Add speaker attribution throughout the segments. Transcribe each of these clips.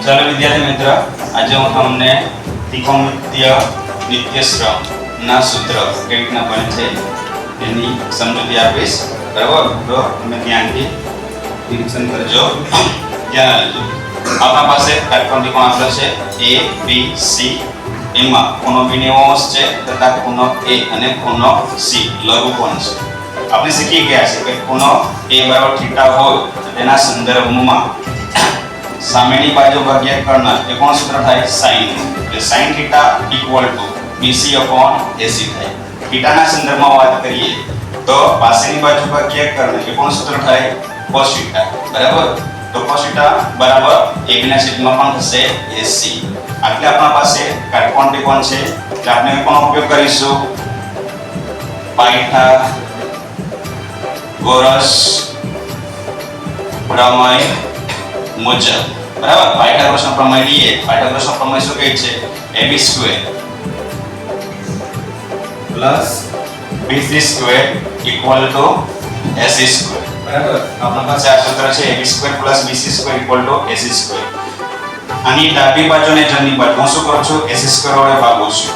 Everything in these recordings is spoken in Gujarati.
Speaker 1: चलो विद्यार्थी मित्र, आज हूँ तमने त्रिकोणमितीय नित्यश्रम ना सूत्र केवी રીતના બને છે એની સમજૂતી આપીશ. બરાબર? તો તમે ધ્યાનથી નિરીક્ષણ કરજો, ધ્યાન આપજો. આપણા પાસે કાટકોણ ત્રિકોણ આપેલો છે A B C. એમાં ખૂણો B 90 અંશ છે તથા ખૂણો A અને ખૂણો C લઘુકોણ છે. આપણે શીખી ગયા છે કે ખૂણો A બરાબર થીટા હોય તો તેના સંદર્ભમાં સામેની બાજુ ભાગ્યા કર્ણ એ કોણ સૂત્ર થાય sin. એટલે sin θ BC AC થાય. થીટાના સંદર્ભમાં વાત કરીએ તો પાસેની બાજુ ભાગ્યા કર્ણ એ કોણ સૂત્ર થાય cos θ. બરાબર? તો cos θ બરાબર AB ના છેદમાં પણ થશે AC. એટલે આપણા પાસે કાટકોણ ત્રિકોણ છે એટલે આપણે કોનો ઉપયોગ કરીશું પાયથાગોરસ પ્રમેય મુજબ. બરાબર? પાયથાગોરસનો પ્રમેય લઈએ. પાયથાગોરસનો પ્રમેય શું કહે છે AB² + BC² = AC². બરાબર? આપણા પાસે આ સૂત્ર છે AB² + BC² = AC². આની ડાબી બાજુ અને જમણી બાજુ હું શું કરું છું AC² વડે ભાગું છું.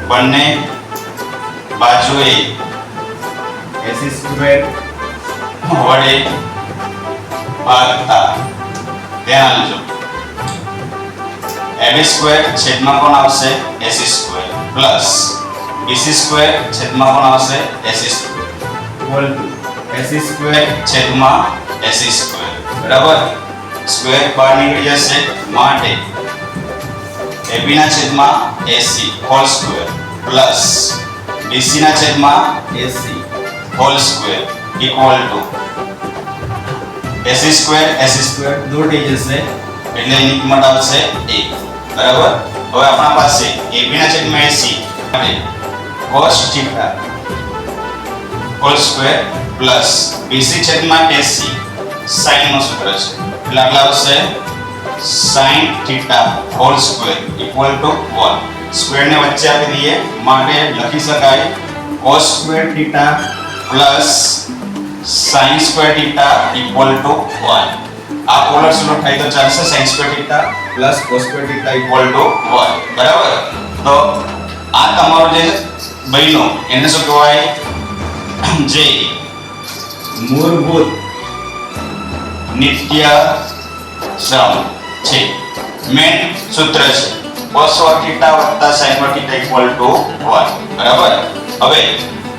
Speaker 1: બંને બાજુએ AC² વડે ભાગતા ધ્યાન આપજો. AB² છેદમાં કોણ આવશે AC² પ્લસ BC² છેદમાં કોણ આવશે AC² AC² છેદમાં AC². બરાબર? સ્ક્વેર બહાર નીકળી જશે માટે AB ના છેદમાં AC hall square plus BC ના છેદમાં AC hall square equal two AC² દૂર થઈ જશે એટલે એની કિંમત આવશે 1. બરાબર? હવે આપણા પાસે AB ના છેદમાં AC માટે cos θ whole square plus BC છેદમાં AC sin નું સૂત્ર છે એટલે આટલા આવશે sin θ whole square equal to 1. Square ને વચ્ચે આપી દઈએ માટે લખી શકાય cos² θ plus sin² θ equal to 1. આ પોલર સોલ્યુશન થાય તો ચાલશે sin² θ plus cos² θ equal to 1. બરાબર? તો આ તમારો જે બન્યો એને શું કહેવાય જે મૂળભૂત નિત્ય શ્રમ છે. મેન સૂત્ર છે cos θ sin θ ઇક્વલ ટુ 1. બરાબર? હવે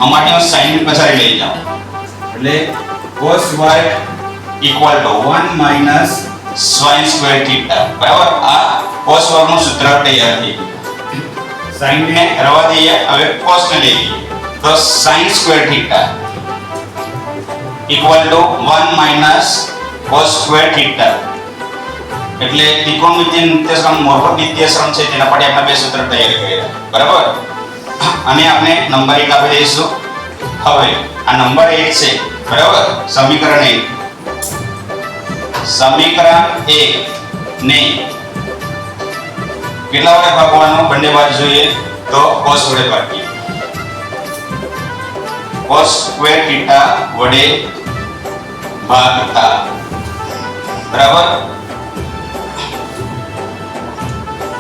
Speaker 1: આમાંથી હું sin ની પછાડી લઈ જાઉં એટલે cos y equal to 1 minus sin² θ. બરાબર? આ cos y નું સૂત્ર તૈયાર થઈ ગયું. sin ને રવા દઈએ, હવે cos ને લઈ લઈએ તો sin² θ equal to 1 minus cos² θ. એટલે ત્રિકોણમિતીય નિત્યશ્રમ મૂળભૂત નિત્યશ્રમ છે તેના માટે આપણે બે સૂત્ર તૈયાર કર્યા. બરાબર? અને આપણે નંબર 1 આપી દઈશું. હવે આ નંબર 1 છે. બરાબર? સમીકરણ 1 ને કેટલા વડે ભાગવાનું બંને બાજુ જોઈએ તો cos વડે ભાગીએ. cos² θ વડે ભાગતા. બરાબર?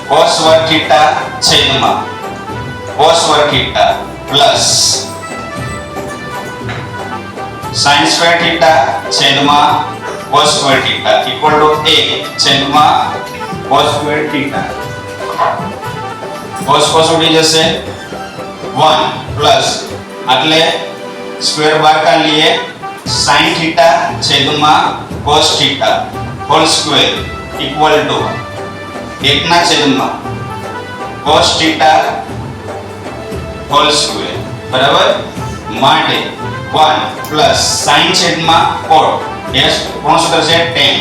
Speaker 1: cos વર્ગ θ છેદમાં cos વર્ગ θ પ્લસ sin² θ છેદમાં cos² θ ઇક્વલ ટુ 1 છેદમાં cos² θ. cos ઉડી જશે 1 પ્લસ એટલે સ્ક્વેર બહાર કાઢી લઈએ sin θ છેદમાં cos θ whole square equal to 1 ના છેદમાં cos θ હોલ સ્ક્વેર. બરાબર? માટે 1 પ્લસ sin છેદમાં cot કોણ સૂત્ર છે tan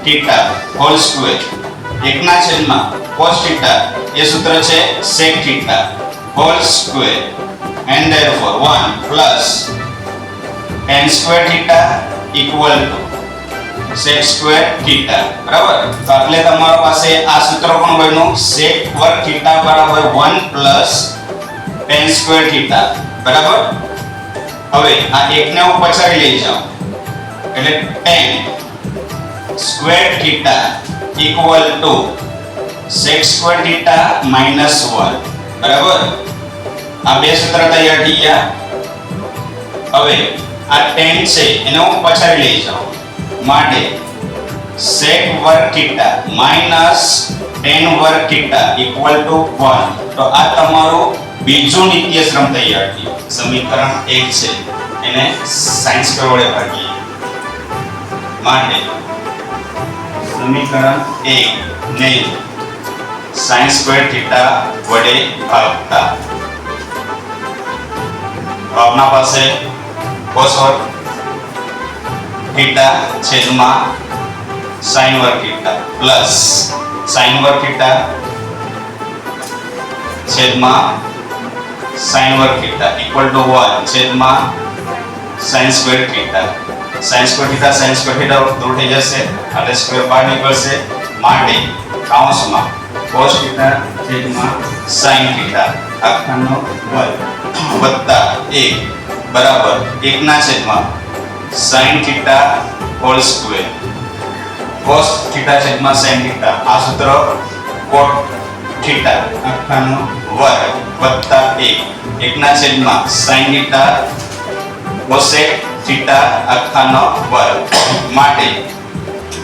Speaker 1: θ હોલ સ્ક્વેર 1 ના છેદમાં cos θ એ સૂત્ર છે sec θ whole square and therefore 1 plus tan² θ equal to sec² θ. બરાબર? તો એટલે તમારા પાસે આ સૂત્ર કોણ બન્યું sec વર્ગ θ બરાબર 1 plus tan² θ. બરાબર? હવે આ 1 ને હું પછાડી લઈ જાઉં એટલે tan square theta equal to sec square theta minus 1 બરાબર. આ બે સૂત્ર તૈયાર થઈ ગયા. હવે આ tan છે એને હું પછાડી લઈ જાઉં માટે sec વર્ગ થીટા માઈનસ tan વર્ગ થીટા ઇક્વલ ટુ 1. તો આ તમારું બીજું નિત્યશ્રમ તૈયાર થયું. સમીકરણ 1 છે એને sin સ્ક્વેર વડે ભાગીએ માટે સમીકરણ 1 ને sin સ્ક્વેર થીટા વડે ભાગતા આપના પાસે cos વર્ગ થીટા છેદમાં sin વર્ગ થીટા પ્લસ sin વર્ગ થીટા છેદમાં sin વર્ગ થીટા ઇક્વલ ટુ 1 છેદમાં sin square theta. sin square theta દૂર થઈ જશે એટલે સ્ક્વેર બહાર નીકળશે માટે કૌંસમાં cos થીટા છેદમાં sin થીટા આખાનો વર્ગ વત્તા 1 બરાબર 1 ના છેદમાં sin theta whole square. cos theta છેદમાં sin થીટા આ સૂત્ર cot થીટા આખાનો વર્ગ વત્તા 1 ના છેદમાં sin થીટા cosec થીટા આખાનો વર્ગ માટે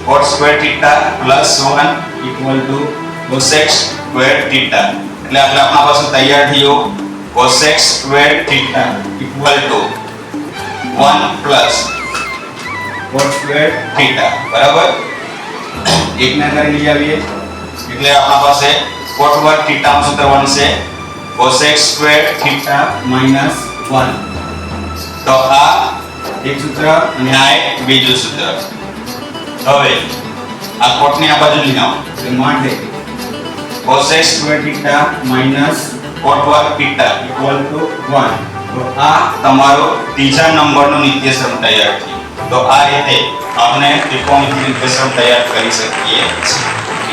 Speaker 1: cot square theta plus 1 equal to cosec square theta. એટલે આપણે આપણા પાસે તૈયાર થયો cosec square theta equal to 1 plus cot square theta બરાબર. એક ને કરી લઈ આવીએ એટલે આપણા પાસે cot વર્ગ થીટા નું સૂત્ર બનશે cosec સ્ક્વેર થીટા માઈનસ 1. તો આ એક સૂત્ર અને આ એક બીજું સૂત્ર. હવે આ cot ની આ બાજુ લઈ આવો એટલે માટે cosec square theta minus cot વર્ગ થીટા ઇક્વલ ટુ 1. તો આ તમારો ત્રીજા નંબરનો નિત્યશ્રમ તૈયાર થયો. તો આ રીતે આપણે ત્રિકોણમિતિય નિત્યશ્રમ તૈયાર કરી શકીએ છીએ.